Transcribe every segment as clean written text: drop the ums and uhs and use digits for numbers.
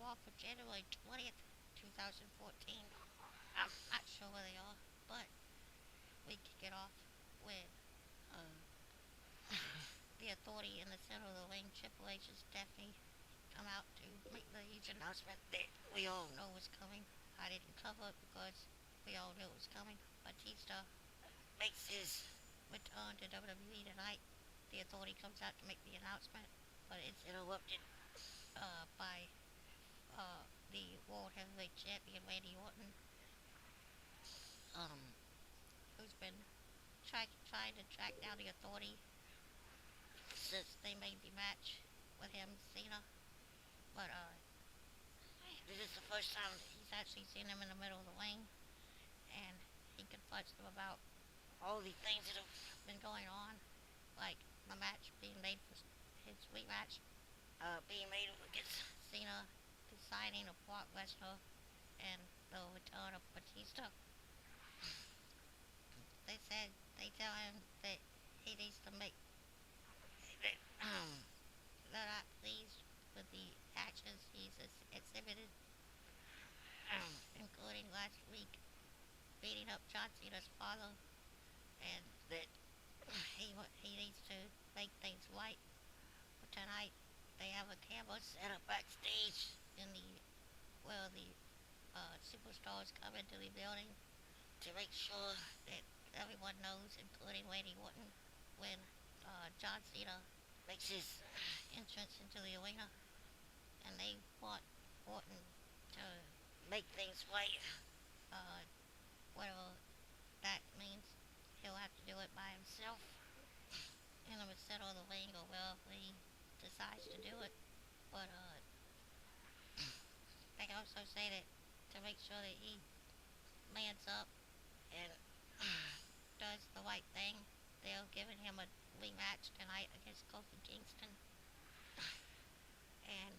off for January 20th, 2014. I'm not sure where they are, but we kick it off with uh, the authority in the center of the ring. Triple H and Stephanie come out to make the huge announcement that we all know was coming. I didn't cover it because we all knew it was coming. Batista makes his return to WWE tonight. The authority comes out to make the announcement, but it's interrupted by the World Heavyweight Champion Randy Orton, um, who's been trying to track down the authority since they made the match with him, Cena. But this is the first time he's actually seen him in the middle of the ring, and he confronts them about all the things that have been going on, like the match being made for his rematch, being made against Cena, the signing of Brock Lesnar, and the return of Batista. They tell him that he needs to make that they're not pleased with the actions he's exhibited, including last week beating up John Cena's father, and that he needs to make things right. But tonight they have a camera set up backstage in the where the superstars come into the building to make sure that everyone knows, including Randy Orton, when John Cena makes his entrance into the arena, and they want Orton to make things right. Uh, whatever that means, he'll have to do it by himself in the middle of the ring or wherever he decides to do it. But they also say that to make sure that he mans up and does the right thing, they're giving him a rematch tonight against Kofi Kingston. And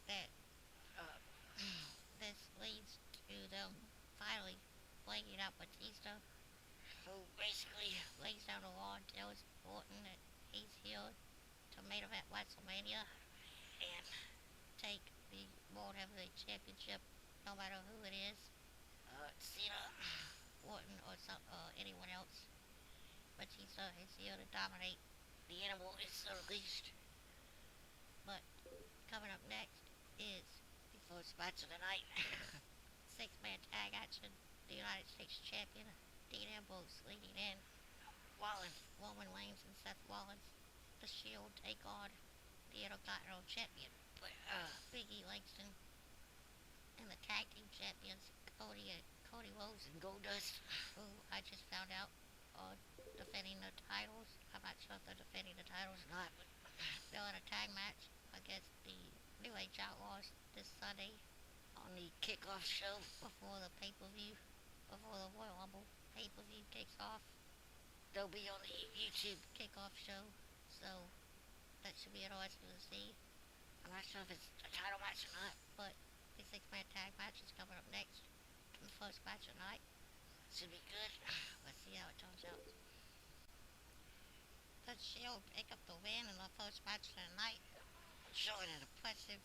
that uh, this leads to them finally bringing out Batista, who basically lays down the law and tells Orton that he's here to main event WrestleMania and take the World Heavyweight Championship, no matter who it is, Cena, Orton, or anyone else. Batista is here to dominate. The animal is unleashed. But coming up next is the first match of the night. Six-man tag action. The United States Champion, Dean Ambrose, leading in. Roman Reigns and Seth Rollins, the Shield, take on the Intercontinental Champion, Big E Langston, and the tag team champions, Cody Rhodes and Goldust, who I just found out are defending the titles. I'm not sure if they're defending the titles or not, but they're in a tag match against the New Age Outlaws this Sunday on the kickoff show before the pay-per-view, before the Royal Rumble pay-per-view kicks off. They'll be on the YouTube kickoff show, so that should be interesting to see. I'm not sure if it's a title match or not, but the six-man tag match is coming up next. The first match of the night should be good. Let's see how it turns out. The Shield pick up the win in the first match of the night, showing impressive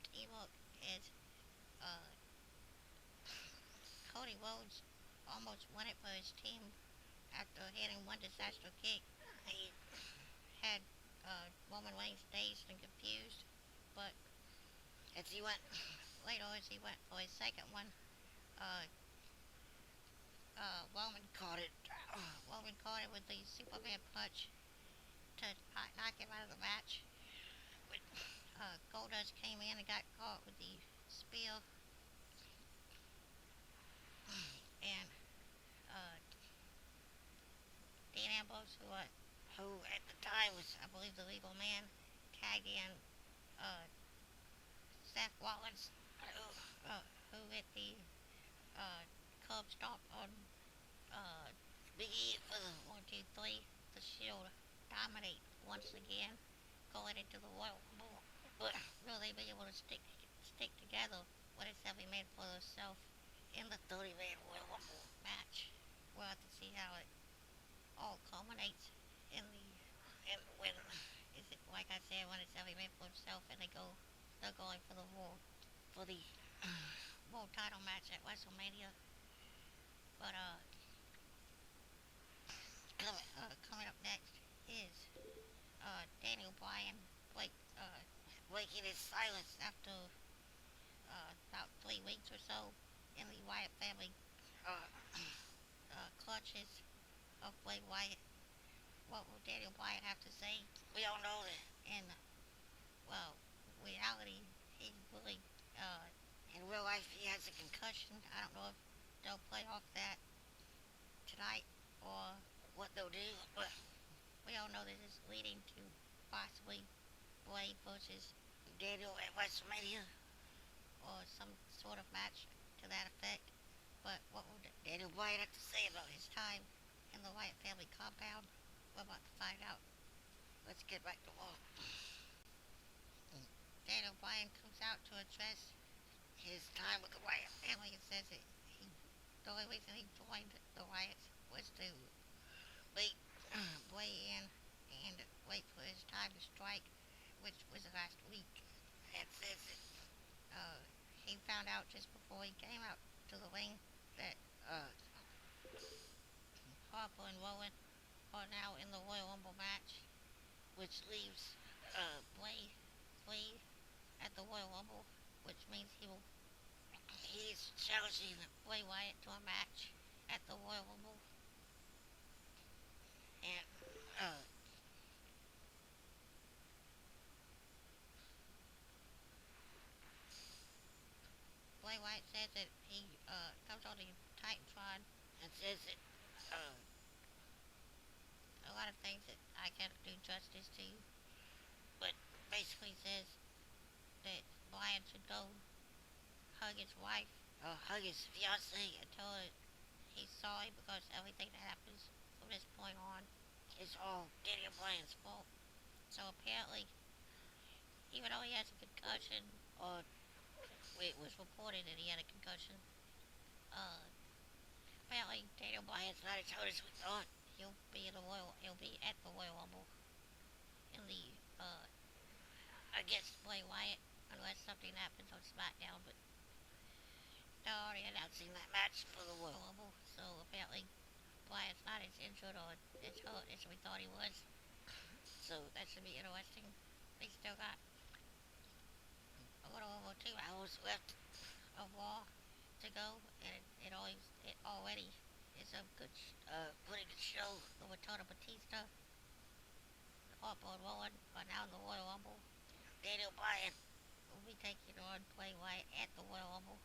teamwork as uh, Cody Rhodes almost won it for his team after hitting one disaster kick. He had Roman Reigns dazed and confused, but as he went for his second one, uh, Roman caught it. Roman caught it with the Superman punch to knock him out of the match. But Goldust came in and got caught with the spear, and Dean Ambrose, who at the time was, I believe, the legal man, tagged in uh, Seth Rollins, who hit the curb stomp on Big E for the 1, 2, 3. The Shield dominate once again, going into the Royal Rumble, but will they be able to stick together when it's every man for themselves in the 30-man Royal Rumble match? We'll have to see how it all culminates in when it's, like I said, when it's every man they're going for the world title match at WrestleMania. But coming up next is Daniel Bryan break, breaking his silence after about 3 weeks or so in the Wyatt family uh, clutches of Bray Wyatt. What will Daniel Bryan have to say? We don't know that. In well, reality, he really in real life he has a concussion. I don't know if they'll play off that tonight or what they'll do, but we all know that it's leading to possibly Bray versus Daniel at WrestleMania or some sort of match to that effect. But what will Daniel Bryan have to say about his time in the Wyatt family compound? We're about to find out. Let's get back to Raw. Daniel Bryan comes out to address his time with the Wyatt family and says that the only reason he joined the Wyatts was to wait, weigh in and wait for his time to strike, which was last week. And says that he found out just before he came out to the ring that Harper and Rowan are now in the Royal Rumble match, which leaves Bray free at the Royal Rumble, which means he's challenging Bray Wyatt to a match at the Royal Rumble. And Bray Wyatt says that he comes on the Titantron and says that a lot of things that I can't do justice to, but basically says that Bryan should go hug his wife, hug his fiance, and tell her he's sorry because everything that happens from this point on is all Daniel Bryan's fault. So apparently, even though he has a concussion, or it was reported that he had a concussion, apparently Daniel Bryan's not as hurt as we thought. He'll be at the Royal Rumble in the against Bray Wyatt unless something happens on SmackDown, but they're already announcing that match for the Royal Rumble, so apparently Bryan's not as injured or as hurt as we thought he was. So that should be interesting. They still got a little over 2 hours left of Raw to go, and it already is a good, pretty good show. The return of Batista, Harper and Rowan are now in the Royal Rumble. Daniel Bryan will be taking on Bray Wyatt at the Royal Rumble.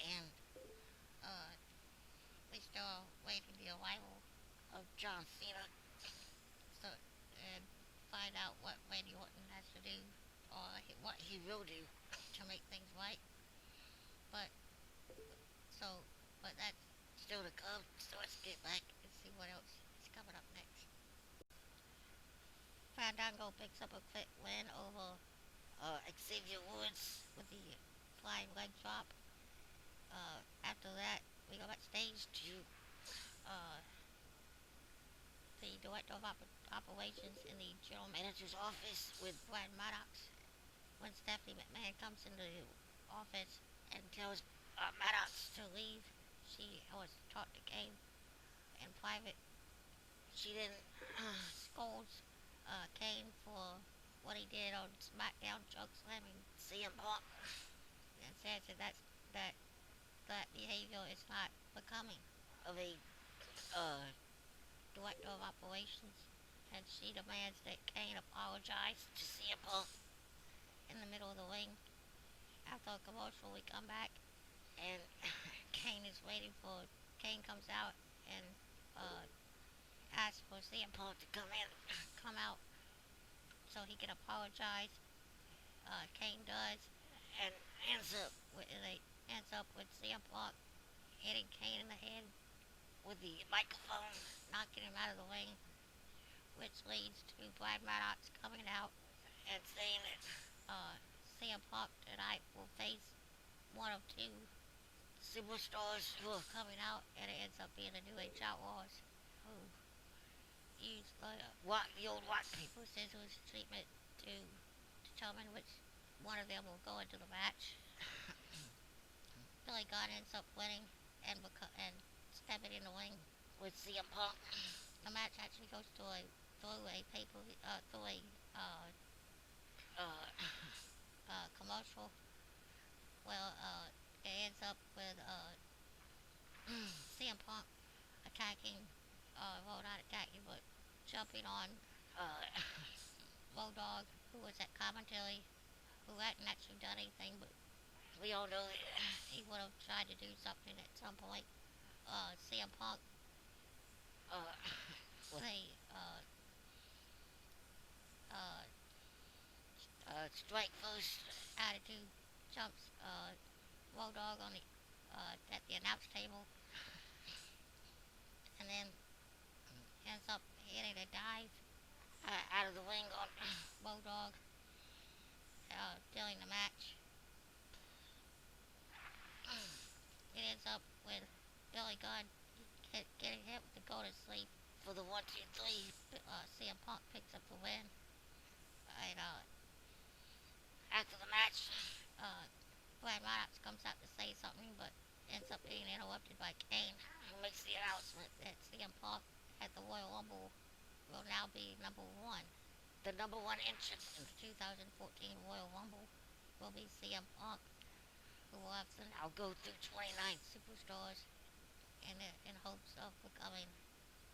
And we still waiting the arrival of John Cena. So, and find out what Randy Orton has to do, or what he will do to make things right. But that's still to come. So let's get back and see what else is coming up next. Fandango picks up a quick win over Xavier Woods with the flying leg drop. After that, we go backstage to the director of operations in the general manager's office with Brad Maddox. When Stephanie McMahon comes into the office and tells Maddox to leave, she was talked to Kane in private. She then scolds Kane for what he did on SmackDown, drug slamming CM Punk, and says that behavior is not becoming of a director of operations, and she demands that Kane apologize to CM Punk in the middle of the ring. After a commercial, we come back, and Kane comes out and asks for CM Punk to come out, so he can apologize. Kane does, and ends up with CM Punk hitting Kane in the head with the microphone, knocking him out of the ring, which leads to Brad Maddox coming out and saying that CM Punk tonight will face one of 2 superstars who are coming out, and it ends up being the new Age Outlaws, who used the old rock paper scissors treatment to determine which one of them will go into the match. Billy Gunn ends up winning and stepping in the ring with CM Punk. The match actually goes through a paper through a uh, commercial. Well, it ends up with CM Punk attacking, well, not attacking, but jumping on uh, Road Dogg, who was at commentary, who hadn't actually done anything, but we all know that he would have tried to do something at some point. CM Punk, with a uh, strike first attitude, jumps Road Dogg on the at the announce table, and then ends up hitting a dive out of the ring on Road Dogg during the match. It ends up with Billy Gunn getting hit with the Goldust sleeve for the 1, 2, 3. CM Punk picks up the win. And after the match, Brad Rhodes comes out to say something, but ends up being interrupted by Kane, who makes the announcement that CM Punk at the Royal Rumble will now be number 1. The number 1 entrant in the 2014 Royal Rumble will be CM Punk, who will have to now go through 29 superstars in hopes of becoming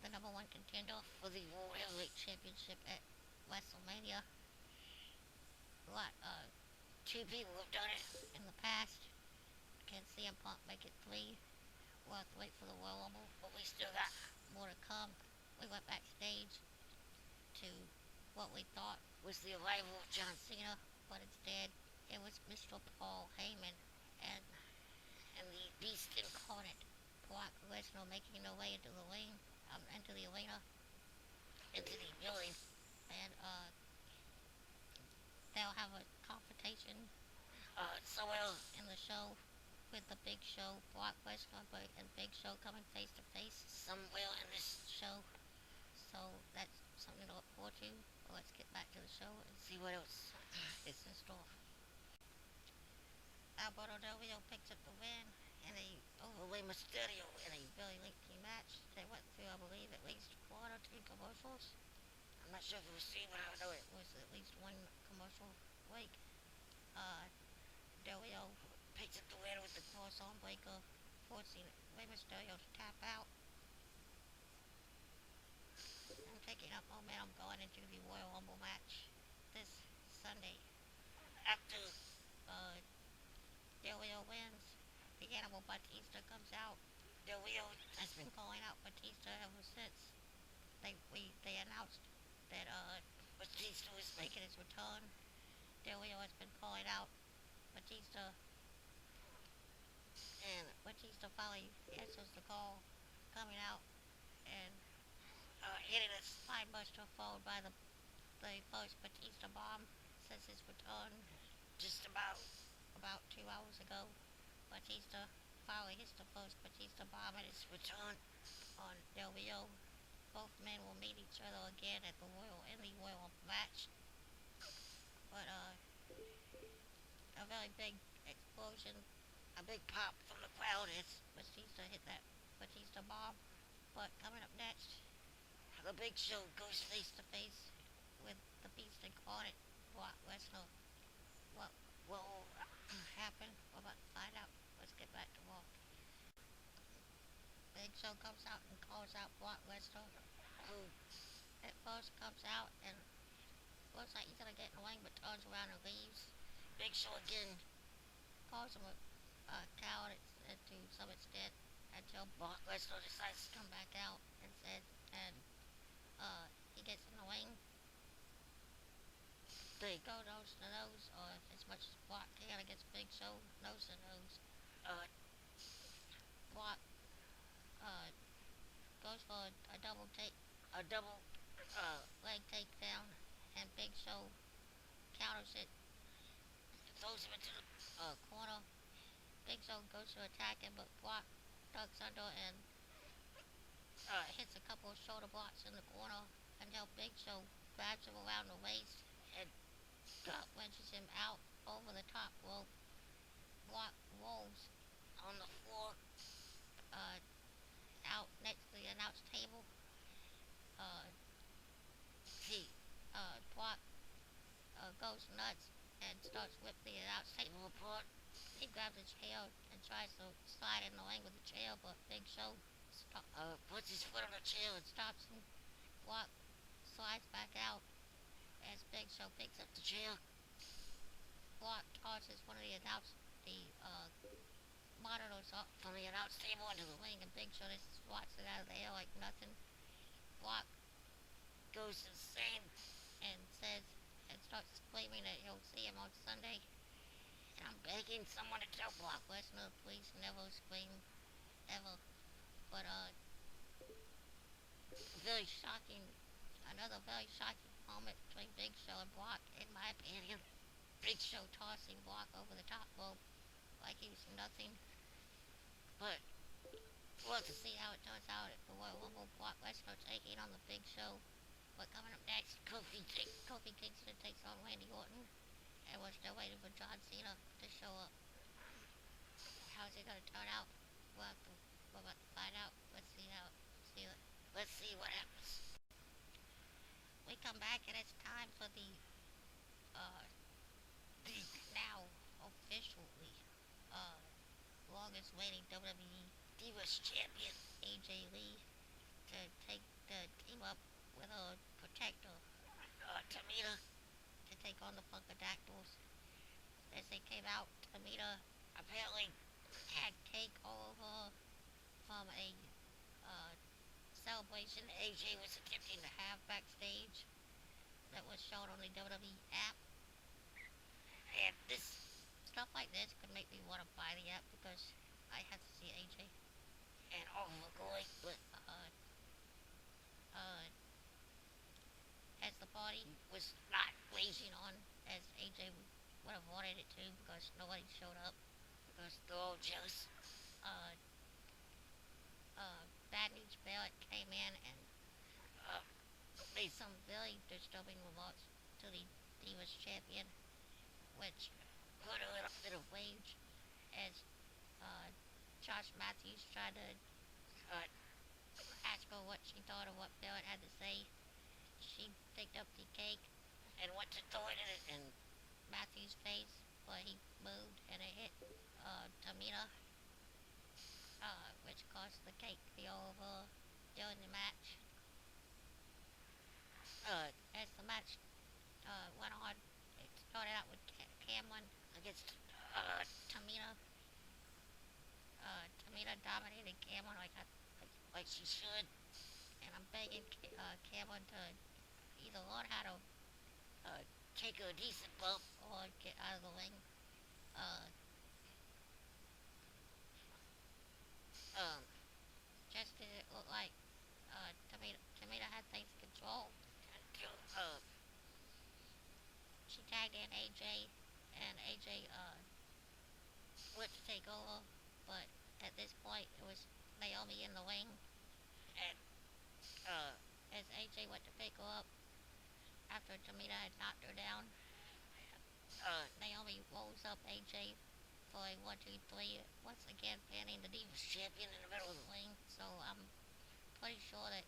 the number 1 contender for the World Heavyweight Championship at WrestleMania. Two people have done it in the past. Can CM Punk make it 3? We'll have to wait for the Royal Rumble, but we still got more to come. We went backstage to what we thought was the arrival of John Cena, but instead it was Mr. Paul Heyman and the Beast incarnate, Brock Lesnar, making their way into the ring, into the arena, into the building, and they'll have a confrontation somewhere in the show with the Big Show, Brock Lesnar, and Big Show coming face to face somewhere in this show. So that's something to look forward to. Well, let's get back to the show and see what else is in store. Alberto Del Rio picks up the win over Rey Mysterio in a very lengthy match. They went through, I believe, at least 1 or 2 commercials. I'm not sure if it was 3, but I know it was at least 1 commercial break. Del Rio picks up the win with the cross-arm breaker, forcing Rey Mysterio to tap out. And picking up momentum going into the Royal Rumble match this Sunday. After Del Rio wins, the Animal Batista comes out. Del Rio has been calling out Batista ever since they announced that Batista was making his return. Del Rio has been calling out Batista, and Batista finally answers the call, coming out and hitting a spinebuster followed by the first Batista bomb since his return just about 2 hours ago. Batista finally hits the first Batista bomb at his return on Del Rio. Both men will meet each other again at the Royal Rumble match. But a very big explosion, a big pop from the crowd as Batista hit that Batista bomb. But coming up next, the Big Show goes face to face with the Beast incarnate, Brock Lesnar. What will happen? We're about to find out. Let's get back to Raw. Big Show comes out and calls out Brock Lesnar, who at first comes out and looks like he's gonna get in the ring, but turns around and leaves. Big Show again calls him a coward to some extent until Brock Lesnar decides to come back out and he gets in the ring. They go nose to nose, or as much as Brock can against Big Show, nose to nose. Brock goes for a double leg takedown, and Big Show counters it, throws him into the corner. Big Show goes to attack him, but Brock ducks under and hits a couple of shoulder blocks in the corner until Big Show grabs him around the waist and wedges him out over the top rope. Brock rolls on the floor, uh, out next to the announce table. Uh, Brock goes nuts and starts ripping the announce table apart. He grabs a chair and tries to slide in the ring with the chair, but Big Show puts his foot on the chair and stops him. Brock slides back out as Big Show picks up the chair. Brock tosses one of the monitors up from the announce table into the ring, and Big Show just swats it out of the air like nothing. Brock goes insane and says and starts screaming that he'll see him on Sunday. And I'm begging someone to tell Brock Lesnar, please never scream ever. But very shocking, another very shocking moment between Big Show and Brock, in my opinion. Big Show tossing Brock over the top rope like he was nothing. But we'll have to see how it turns out at the Royal Rumble. Brock Lesnar taking on the Big Show. But coming up next, Kofi Kingston takes on Randy Orton. And we're still waiting for John Cena to show up. How's it gonna turn out? We're about to find out. Let's see what happens. We come back and it's time for uh the now officially uh longest reigning WWE Divas Champion AJ Lee to take the team up with a protector Tamina to take on the Funkadactyls. As they came out, Tamina apparently had cake all over from a uh, celebration AJ was attempting to have backstage that was shown on the WWE app. And this stuff like this could make me want to buy the app because I have to see AJ and all of the glory. But as the party was not raging on as AJ would have wanted it to because nobody showed up because they're all jealous. Bad News Barrett came in and made some very disturbing remarks to the Divas Champion, which put her in a bit of rage as Josh Matthews tried to ask her what she thought of what Barrett had to say. She picked up the cake and went to throw it in Matthews' face, but he moved and it hit Tamina, which caused the cake to be over during the match. As the match went on, it started out with Cameron against Tamina. Tamina dominated Cameron like she should, and I'm begging Cameron to either learn how to take a decent bump or get out of the ring. Just did it look like Tamina had things controlled until she tagged in AJ, and AJ went to take over, but at this point it was Naomi in the ring, and as AJ went to pick her up after Tamina had knocked her down, Naomi rolls up AJ for a 1-2-3, once again pinning the Divas Champion in the middle of the ring. So I'm pretty sure that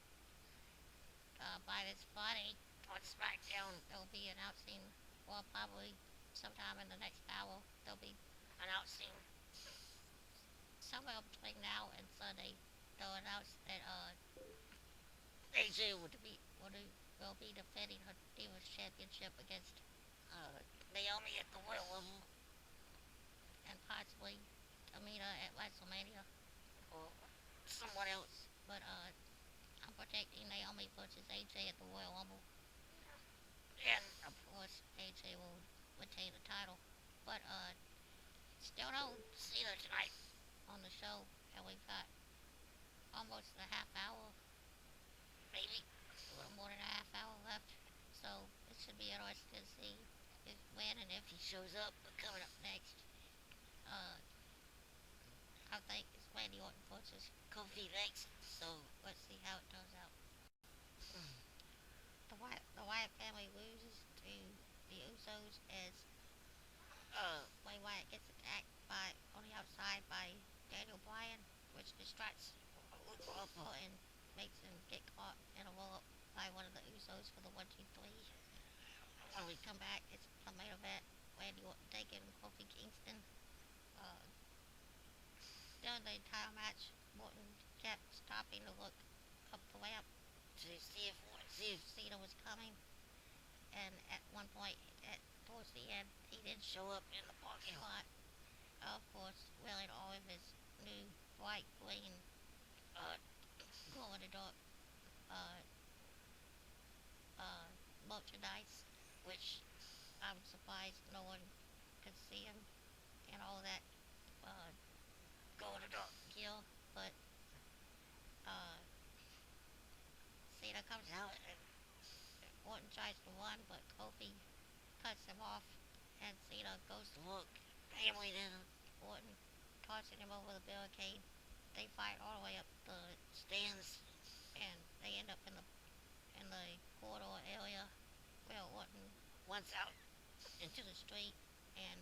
by this Friday on SmackDown they'll be announcing, or probably sometime in the next hour, they'll be announcing somewhere between now and Sunday. They'll announce that AJ will be defending her Divas Championship against Naomi at the Royal Rumble and possibly Tamina at WrestleMania or someone else. But I'm predicting Naomi versus AJ at the Royal Rumble, and of course AJ will retain the title. But still no Cena tonight on the show, and we've got almost a half hour, maybe a little more than a half hour left. So it should be interesting to see when and if he shows up. But coming up next, I think it's Randy Orton versus Kofi next. So let's see how it turns out. The Wyatt family loses to the Usos Usos as Wyatt gets attacked on the outside by Daniel Bryan, which distracts Orton and makes him get caught in a roll up by one of the Usos for the 1, 2, 3. When we come back, it's the main event. Randy Orton taking Kofi Kingston. Uh, During the entire match, Orton kept stopping to look up the ramp to see if Cena was coming. And at one point, towards the end, he did show up in the parking lot. Of course, wearing all of his new bright green uh, glow in the dark uh, uh, merchandise, which I'm surprised no one could see him and all that glow in the dark gear. But uh, Cena comes out and Orton tries to run, but Kofi cuts him off, and Cena goes to look, hammering in Orton, tossing him over the barricade. They fight all the way up the stands, and they end up in the corridor area where Orton runs out into the street, and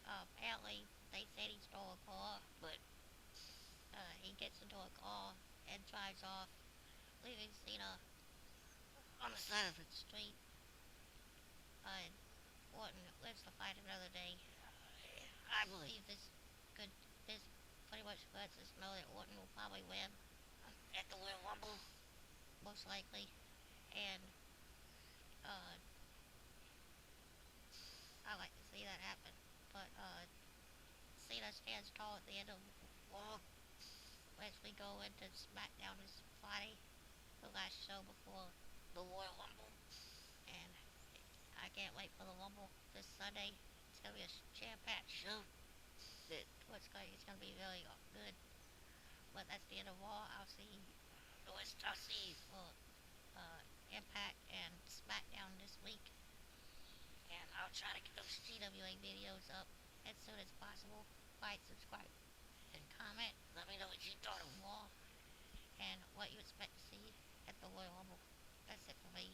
apparently they said he stole a car, but he gets into a car and drives off, leaving Cena on the side of the street. And Orton lives to fight another day. I believe this pretty much lets us know that Orton will probably win at the Royal Rumble, most likely. And uh, I like to see that happen. But Cena stands tall at the end of Raw as we go into SmackDown this Friday, the last show before the Royal Rumble. And I can't wait for the Rumble this Sunday. It's gonna be a jam-packed show. It's gonna be really good. But that's the end of Raw. I'll see for Impact and SmackDown this week, and I'll try to get those TWA videos up as soon as possible. Like, subscribe, and comment. Let me know what you thought of Raw and what you expect to see at the Royal Rumble. That's it for me.